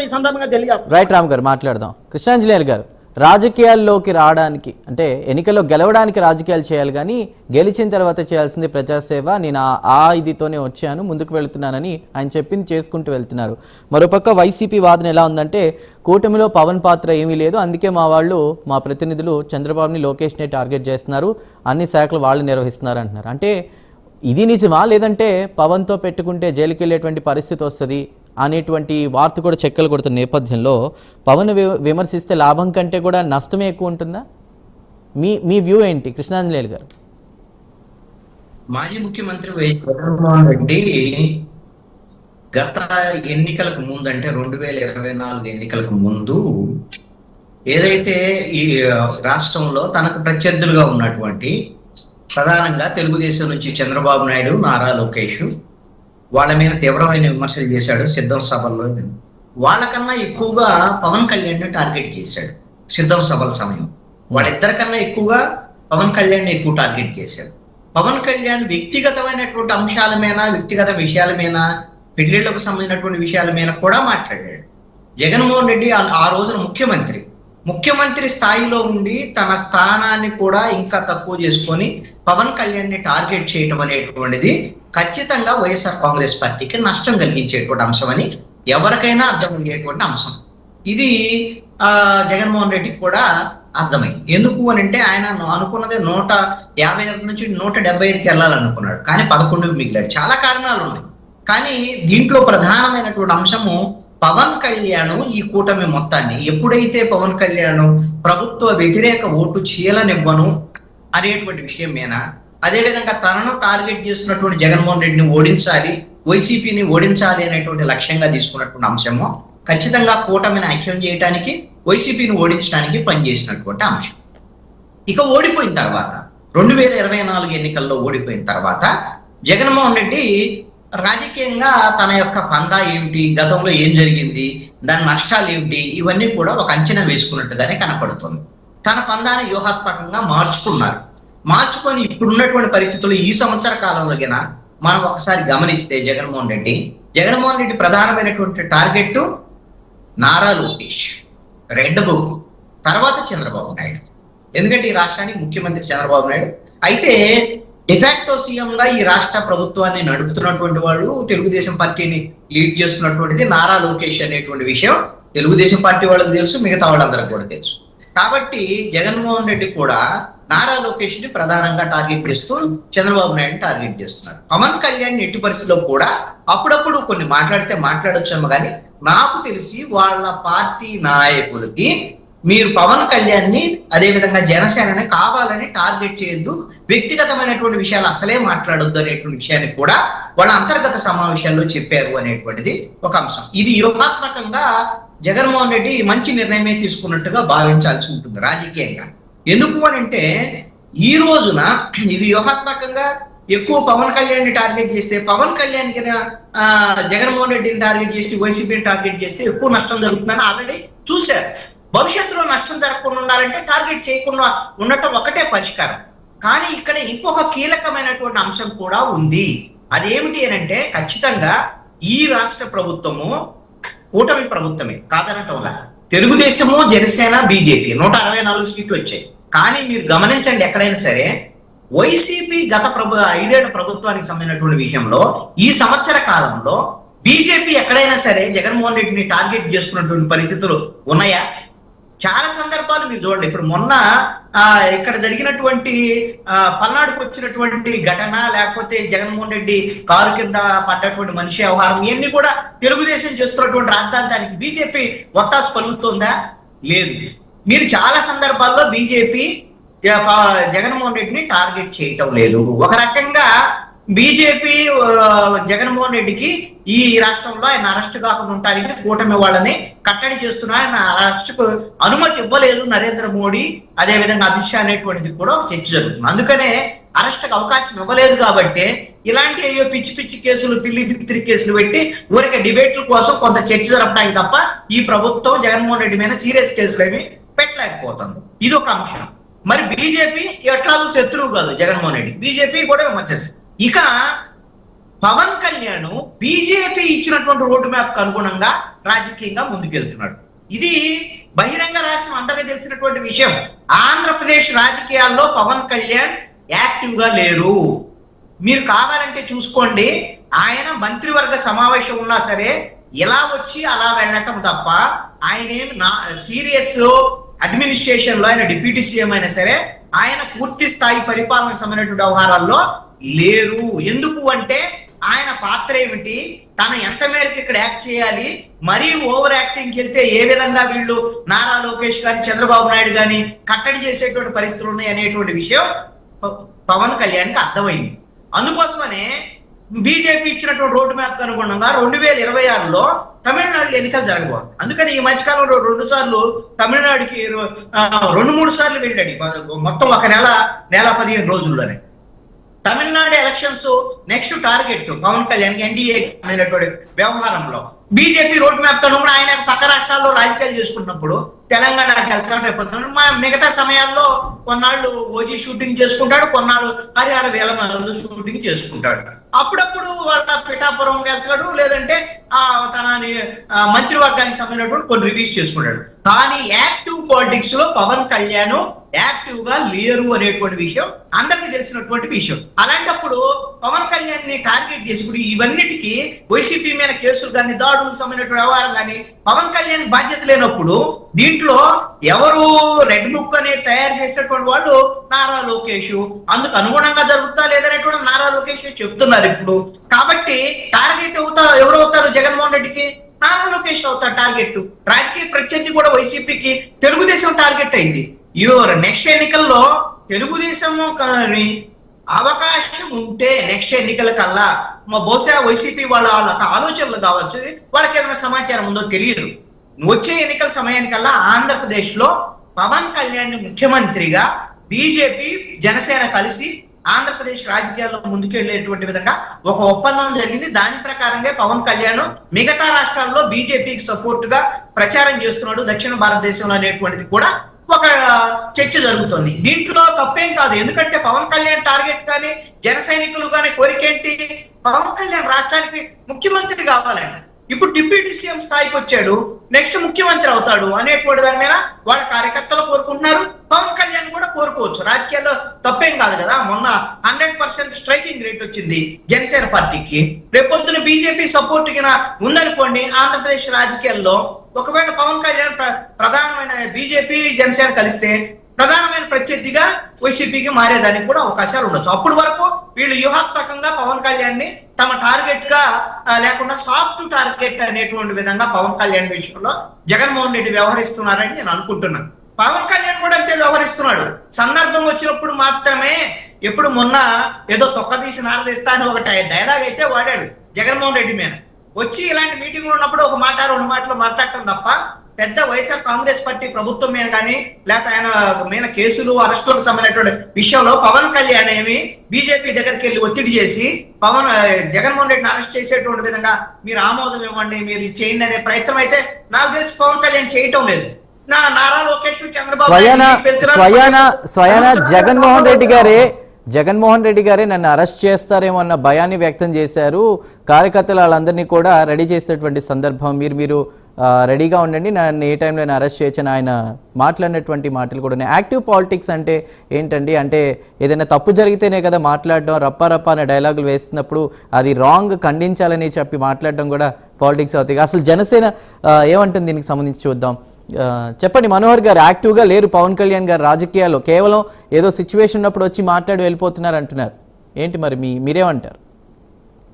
ఈ సందర్భంగా తెలియజేస్తాను. రైట్ రామ్ గారు మాట్లాడదాం. కృష్ణాంజనేయులు గారు, రాజకీయాల్లోకి రావడానికి అంటే ఎన్నికల్లో గెలవడానికి రాజకీయాలు చేయాలి, కానీ గెలిచిన తర్వాత చేయాల్సింది ప్రజాసేవ. నేను ఆ ఇదితోనే వచ్చాను, ముందుకు వెళుతున్నానని ఆయన చెప్పింది చేసుకుంటూ వెళ్తున్నారు. మరోపక్క వైసీపీ వాదన ఎలా ఉందంటే కూటమిలో పవన్ పాత్ర ఏమీ లేదు, అందుకే మా ప్రతినిధులు చంద్రబాబుని లోకేష్నే టార్గెట్ చేస్తున్నారు, అన్ని శాఖలు వాళ్ళు నిర్వహిస్తున్నారు అంటున్నారు. అంటే ఇది నిజమా, లేదంటే పవన్తో పెట్టుకుంటే జైలుకి వెళ్ళేటువంటి పరిస్థితి వస్తుంది అనేటువంటి వార్త కూడా చెక్కలు కొడుతున్న నేపథ్యంలో పవన్ విమర్శిస్తే లాభం కంటే కూడా నష్టమే ఎక్కువ ఉంటుందా? మీ వ్యూ ఏంటి కృష్ణాంజనేయులు గారు? మాజీ ముఖ్యమంత్రి వైఎస్ జగన్మోహన్ రెడ్డి గత ఎన్నికలకు ముందు, అంటే 2024 ఎన్నికలకు ముందు ఏదైతే ఈ రాష్ట్రంలో తనకు ప్రత్యర్థులుగా ఉన్నటువంటి ప్రధానంగా తెలుగుదేశం నుంచి చంద్రబాబు నాయుడు, నారా లోకేష్ వాళ్ళ మీద తీవ్రమైన విమర్శలు చేశాడు సిద్ధం సభల్లో. వాళ్ళకన్నా ఎక్కువగా పవన్ కళ్యాణ్ టార్గెట్ చేశాడు సిద్ధం సభల సమయం. వాళ్ళిద్దరికన్నా ఎక్కువగా పవన్ కళ్యాణ్ ఎక్కువ టార్గెట్ చేశాడు. పవన్ కళ్యాణ్ వ్యక్తిగతమైనటువంటి అంశాల మీద, వ్యక్తిగత విషయాల మీద, పెళ్లిళ్లకు సంబంధించినటువంటి విషయాల మీద కూడా మాట్లాడాడు. జగన్మోహన్ రెడ్డి ఆ రోజున ముఖ్యమంత్రి స్థాయిలో ఉండి తన స్థానాన్ని కూడా ఇంకా తక్కువ చేసుకొని పవన్ కళ్యాణ్ ని టార్గెట్ చేయటం అనేటువంటిది ఖచ్చితంగా వైఎస్ఆర్ కాంగ్రెస్ పార్టీకి నష్టం కలిగించేటువంటి అంశం అని ఎవరికైనా అర్థమయ్యేటువంటి అంశం. ఇది జగన్మోహన్ రెడ్డికి కూడా అర్థమైంది. ఎందుకు అని అంటే ఆయన అనుకున్నది 150 నుంచి 175కి వెళ్ళాలనుకున్నాడు, కానీ 11కి మిగిలాడు. చాలా కారణాలు ఉన్నాయి, కానీ దీంట్లో ప్రధానమైనటువంటి అంశము పవన్ కళ్యాణ్ ఈ కూటమి మొత్తాన్ని ఎప్పుడైతే పవన్ కళ్యాణ్ ప్రభుత్వ వ్యతిరేక ఓటు చీలనివ్వను అనేటువంటి విషయం మీద, అదేవిధంగా తనను టార్గెట్ చేస్తున్నటువంటి జగన్మోహన్ రెడ్డిని ఓడించాలి, వైసీపీని ఓడించాలి అనేటువంటి లక్ష్యంగా తీసుకున్నటువంటి అంశము ఖచ్చితంగా కూటమిని ఐక్యం చేయడానికి, వైసీపీని ఓడించడానికి పనిచేసినటువంటి అంశం. ఇక ఓడిపోయిన తర్వాత 2024 ఎన్నికల్లో ఓడిపోయిన తర్వాత జగన్మోహన్ రెడ్డి రాజకీయంగా తన యొక్క పందా ఏమిటి, గతంలో ఏం జరిగింది, దాని నష్టాలు ఏమిటి, ఇవన్నీ కూడా ఒక అంచనా వేసుకున్నట్టుగానే కనపడుతుంది. తన పందాన్ని వ్యూహాత్మకంగా మార్చుకొని ఇప్పుడున్నటువంటి పరిస్థితుల్లో ఈ సంవత్సర కాలంలో మనం ఒకసారి గమనిస్తే జగన్మోహన్ రెడ్డి ప్రధానమైనటువంటి target Nara Lokesh, red book, తర్వాత చంద్రబాబు నాయుడు. ఎందుకంటే ఈ రాష్ట్రానికి ముఖ్యమంత్రి చంద్రబాబు నాయుడు అయితే డిఫాక్టో సీఎం గా ఈ రాష్ట్ర ప్రభుత్వాన్ని నడుపుతున్నటువంటి వాళ్ళు, తెలుగుదేశం పార్టీని లీడ్ చేస్తున్నటువంటిది నారా లోకేష్ అనేటువంటి విషయం తెలుగుదేశం పార్టీ వాళ్ళకి తెలుసు, మిగతా వాళ్ళందరికీ కూడా తెలుసు. కాబట్టి జగన్మోహన్ రెడ్డి కూడా నారా లోకేష్ ని ప్రధానంగా టార్గెట్ చేస్తూ చంద్రబాబు నాయుడుని టార్గెట్ చేస్తున్నారు. పవన్ కళ్యాణ్ ఎట్టి పరిస్థితుల్లో కూడా అప్పుడప్పుడు కొన్ని మాట్లాడొచ్చాము, కానీ నాకు తెలిసి వాళ్ళ పార్టీ నాయకులకి మీరు పవన్ కళ్యాణ్ ని అదేవిధంగా జనసేనని కావాలని టార్గెట్ చేయొద్దు, వ్యక్తిగతమైనటువంటి విషయాలు అసలే మాట్లాడొద్దు అనేటువంటి విషయాన్ని కూడా వాళ్ళ అంతర్గత సమావేశాల్లో చెప్పారు అనేటువంటిది ఒక అంశం. ఇది వ్యూహాత్మకంగా జగన్మోహన్ రెడ్డి మంచి నిర్ణయమే తీసుకున్నట్టుగా భావించాల్సి ఉంటుంది రాజకీయంగా. ఎందుకు అని అంటే ఈ రోజున ఇది వ్యూహాత్మకంగా ఎక్కువ పవన్ కళ్యాణ్ ని టార్గెట్ చేస్తే, పవన్ కళ్యాణ్ జగన్మోహన్ రెడ్డిని టార్గెట్ చేసి వైసీపీని టార్గెట్ చేస్తే ఎక్కువ నష్టం జరుగుతుందని ఆల్రెడీ చూశారు. భవిష్యత్తులో నష్టం జరగకుండా ఉండాలంటే టార్గెట్ చేయకుండా ఉండటం ఒకటే పరిష్కారం. కానీ ఇక్కడ ఇంకొక కీలకమైనటువంటి అంశం కూడా ఉంది. అదేమిటి అని అంటే ఖచ్చితంగా ఈ రాష్ట్ర ప్రభుత్వము కూటమి ప్రభుత్వమే కాదనటంలా, తెలుగుదేశము, జనసేన, బీజేపీ 164 సీట్లు వచ్చాయి. కానీ మీరు గమనించండి, ఎక్కడైనా సరే వైసీపీ గత 5 ఏళ్ల ప్రభుత్వానికి సంబంధించినటువంటి విషయంలో ఈ సంవత్సర కాలంలో బీజేపీ ఎక్కడైనా సరే జగన్మోహన్ రెడ్డిని టార్గెట్ చేసుకున్నటువంటి పరిస్థితులు ఉన్నాయా? చాలా సందర్భాలు మీరు చూడండి. ఇప్పుడు మొన్న ఇక్కడ జరిగినటువంటి పల్నాడుకు వచ్చినటువంటి ఘటన, లేకపోతే జగన్మోహన్ రెడ్డి కారు కింద పడ్డటువంటి మనిషి వ్యవహారం, ఇవన్నీ కూడా తెలుగుదేశం చేస్తున్నటువంటి రాజధానికి బీజేపీ ఒత్తాసు పలుకుతుందా? లేదు. మీరు చాలా సందర్భాల్లో బీజేపీ జగన్మోహన్ రెడ్డిని టార్గెట్ చేయటం లేదు. ఒక రకంగా బీజేపీ జగన్మోహన్ రెడ్డికి ఈ రాష్ట్రంలో ఆయన అరెస్ట్ కాకుండా ఉండడానికి కూటమి వాళ్ళని కట్టడి చేస్తున్నారు. ఆయన అరెస్టుకు అనుమతి ఇవ్వలేదు నరేంద్ర మోడీ, అదే విధంగా అమిత్ షా అనేటువంటిది కూడా ఒక చర్చ జరుగుతుంది. అందుకనే అరెస్ట్కి అవకాశం ఇవ్వలేదు కాబట్టి ఇలాంటి అయ్యో పిచ్చి కేసులు, పిల్లి కేసులు పెట్టి ఊరికే డిబేట్ల కోసం కొంత చర్చ జరపడానికి తప్ప ఈ ప్రభుత్వం జగన్మోహన్ రెడ్డి మీద సీరియస్ కేసులు ఏమి పెట్టలేకపోతుంది. ఇది ఒక అంశం. మరి బీజేపీ ఎట్లాగూ శత్రువు కాదు జగన్మోహన్ రెడ్డి, బీజేపీ కూడా విమర్శించారు. ఇక పవన్ కళ్యాణ్ బీజేపీ ఇచ్చినటువంటి రోడ్డు మ్యాప్ కు అనుగుణంగా రాజకీయంగా ముందుకెళ్తున్నాడు. ఇది బహిరంగ రహస్యం, అందరికీ తెలిసినటువంటి విషయం. ఆంధ్రప్రదేశ్ రాజకీయాల్లో పవన్ కళ్యాణ్ యాక్టివ్ గా లేరు. మీరు కావాలంటే చూసుకోండి, ఆయన మంత్రివర్గ సమావేశం ఉన్నా సరే ఇలా వచ్చి అలా వెళ్ళటం తప్ప ఆయన ఏమి సీరియస్ అడ్మినిస్ట్రేషన్ లో ఆయన డిప్యూటీ సీఎం అయినా సరే ఆయన పూర్తి స్థాయి పరిపాలనకు సంబంధించిన వ్యవహారాల్లో లేరు. ఎందుకు అంటే ఆయన పాత్ర ఏమిటి, తను ఎంత మేరకు ఇక్కడ యాక్ట్ చేయాలి, మరీ ఓవర్ యాక్టింగ్కి వెళ్తే ఏ విధంగా వీళ్ళు నారా లోకేష్ గాని చంద్రబాబు నాయుడు గాని కట్టడి చేసేటువంటి పరిస్థితులు ఉన్నాయి అనేటువంటి విషయం పవన్ కళ్యాణ్కి అర్థమైంది. అందుకోసమనే బీజేపీ ఇచ్చినటువంటి రోడ్డు మ్యాప్ అనుగుణంగా 2026లో తమిళనాడులో ఎన్నికలు జరగబోదు. అందుకని ఈ మధ్యకాలంలో 2 సార్లు తమిళనాడుకి 2-3 సార్లు వెళ్ళాడు. మొత్తం ఒక నెల 15 రోజుల్లోనే Tamil Nadu elections next target Pawan Kalyan NDA అనేటువంటి వ్యవహారంలో. బీజేపీ రోడ్ మ్యాప్ కనుక ఆయన పక్క రాష్ట్రాల్లో రాజకీయాలు చేసుకున్నప్పుడు తెలంగాణకి వెళ్తాడు, రేపు మిగతా సమయాల్లో కొన్నాళ్ళు ఓజీ షూటింగ్ చేసుకుంటాడు, కొన్నాళ్ళు హరిహర వేలమల్లు షూటింగ్ చేసుకుంటాడు. అప్పుడప్పుడు వాళ్ళ పిఠాపురం వెళ్తాడు, లేదంటే తన మంత్రివర్గానికి సంబంధించినటువంటి కొన్ని రిలీజ్ చేసుకుంటాడు. కానీ యాక్టివ్ పాలిటిక్స్ లో పవన్ కళ్యాణ్ యాక్టివ్ గా లేరు అనేటువంటి విషయం అందరికీ తెలిసినటువంటి విషయం. అలాంటప్పుడు పవన్ కళ్యాణ్ ని టార్గెట్ చేసి ఇప్పుడు ఇవన్నిటికీ వైసీపీ మీద కేసులు కానీ దాడులకు సంబంధించిన వ్యవహారం కానీ పవన్ కళ్యాణ్ బాధ్యత లేనప్పుడు దీంట్లో ఎవరు రెడ్ బుక్ అనేది తయారు చేసినటువంటి వాళ్ళు నారా లోకేష్, అందుకు అనుగుణంగా జరుగుతా లేదనేటువంటి నారా లోకేష్ చెప్తున్నారు ఇప్పుడు. కాబట్టి టార్గెట్ ఎవరవుతారు జగన్మోహన్ రెడ్డికి? నారా లోకేష్ అవుతారు టార్గెట్. రాజకీయ ప్రత్యర్థి కూడా వైసీపీకి తెలుగుదేశం టార్గెట్ అయింది. నెక్స్ట్ ఎన్నికల్లో తెలుగుదేశం అవకాశం ఉంటే నెక్స్ట్ ఎన్నికల కల్లా బహుశా వైసీపీ వాళ్ళకి ఆలోచనలు కావచ్చు, వాళ్ళకి ఏదైనా సమాచారం ఉందో తెలియదు. వచ్చే ఎన్నికల సమయానికల్లా ఆంధ్రప్రదేశ్ లో పవన్ కళ్యాణ్ ముఖ్యమంత్రిగా బీజేపీ జనసేన కలిసి ఆంధ్రప్రదేశ్ రాజకీయాల్లో ముందుకెళ్లేటువంటి విధంగా ఒక ఒప్పందం జరిగింది. దాని ప్రకారంగా పవన్ కళ్యాణ్ మిగతా రాష్ట్రాల్లో బీజేపీకి సపోర్ట్ గా ప్రచారం చేస్తున్నాడు దక్షిణ భారతదేశంలో అనేటువంటిది కూడా ఒక చర్చ జరుగుతుంది. దీంట్లో తప్పేం కాదు, ఎందుకంటే పవన్ కళ్యాణ్ టార్గెట్ కానీ జన సైనికులు కానీ కోరికేంటి, పవన్ కళ్యాణ్ రాష్ట్రానికి ముఖ్యమంత్రి కావాలని. ఇప్పుడు డిప్యూటీ సీఎం స్థాయికి వచ్చాడు, నెక్స్ట్ ముఖ్యమంత్రి అవుతాడు అనేటువంటి దాని మీద వాళ్ళ కార్యకర్తలు కోరుకుంటున్నారు, పవన్ కళ్యాణ్ కూడా కోరుకోవచ్చు. రాజకీయాల్లో తప్పేం కాదు కదా. మొన్న 100% స్ట్రైకింగ్ రేట్ వచ్చింది జనసేన పార్టీకి. రేపొద్దున బీజేపీ సపోర్ట్ కింద ఉందనుకోండి ఆంధ్రప్రదేశ్ రాజకీయాల్లో, ఒకవేళ పవన్ కళ్యాణ్ ప్రధానమైన బీజేపీ జనసేన కలిస్తే ప్రధానమైన ప్రత్యర్థిగా వైసీపీకి మారేదానికి కూడా అవకాశాలు ఉండొచ్చు. అప్పటి వరకు వీళ్ళు వ్యూహాత్మకంగా పవన్ కళ్యాణ్ ని తమ టార్గెట్ గా లేకుండా సాఫ్ట్ టార్గెట్ అనేటువంటి విధంగా పవన్ కళ్యాణ్ విషయంలో జగన్మోహన్ రెడ్డి వ్యవహరిస్తున్నారని నేను అనుకుంటున్నాను. పవన్ కళ్యాణ్ కూడా అంతే వ్యవహరిస్తున్నాడు. సందర్భం వచ్చినప్పుడు మాత్రమే, ఎప్పుడు మొన్న ఏదో తొక్క తీసి నారదీస్తా అని ఒక డైలాగ్ అయితే వాడాడు జగన్మోహన్ రెడ్డి మీద. వచ్చి ఇలాంటి మీటింగ్లు ఉన్నప్పుడు ఒక మాట 2 మాటలు మాట్లాడటం తప్ప పెద్ద వైఎస్ఆర్ కాంగ్రెస్ పార్టీ ప్రభుత్వం మీద కానీ లేకపోతే ఆయన మీద కేసులు అరెస్టులకు సంబంధించినటువంటి విషయంలో పవన్ కళ్యాణ్ ఏమి బీజేపీ దగ్గరికి వెళ్ళి ఒత్తిడి చేసి జగన్మోహన్ రెడ్డిని అరెస్ట్ చేసేటువంటి విధంగా మీరు ఆమోదం ఇవ్వండి, మీరు చేయండి అనే ప్రయత్నం అయితే నాకు తెలిసి పవన్ కళ్యాణ్ చేయటం లేదు. నారా లోకేష్ చంద్రబాబు స్వయాన జగన్మోహన్ రెడ్డి గారే నన్ను అరెస్ట్ చేస్తారేమో అన్న భయాన్ని వ్యక్తం చేశారు. కార్యకర్తలు వాళ్ళందరినీ కూడా రెడీ చేసేటువంటి సందర్భం, మీరు రెడీగా ఉండండి, నన్ను ఏ టైంలో నేను అరెస్ట్ చేయొచ్చని ఆయన మాట్లాడినటువంటి మాటలు కూడా ఉన్నాయి. యాక్టివ్ పాలిటిక్స్ అంటే ఏంటండి? అంటే ఏదైనా తప్పు జరిగితేనే కదా మాట్లాడడం, రప్ప అనే డైలాగులు వేస్తున్నప్పుడు అది రాంగ్ ఖండించాలని చెప్పి మాట్లాడడం కూడా పాలిటిక్స్ అవుతాయి. అసలు జనసేన ఏమంటుంది దీనికి సంబంధించి చూద్దాం. చెప్పండి మనోహర్ గారు, యాక్టివ్గా లేరు పవన్ కళ్యాణ్ గారు రాజకీయాల్లో, కేవలం ఏదో సిచ్యువేషన్ ఉన్నప్పుడు వచ్చి మాట్లాడి వెళ్ళిపోతున్నారు అంటున్నారు. ఏంటి మరి మీరేమంటారు?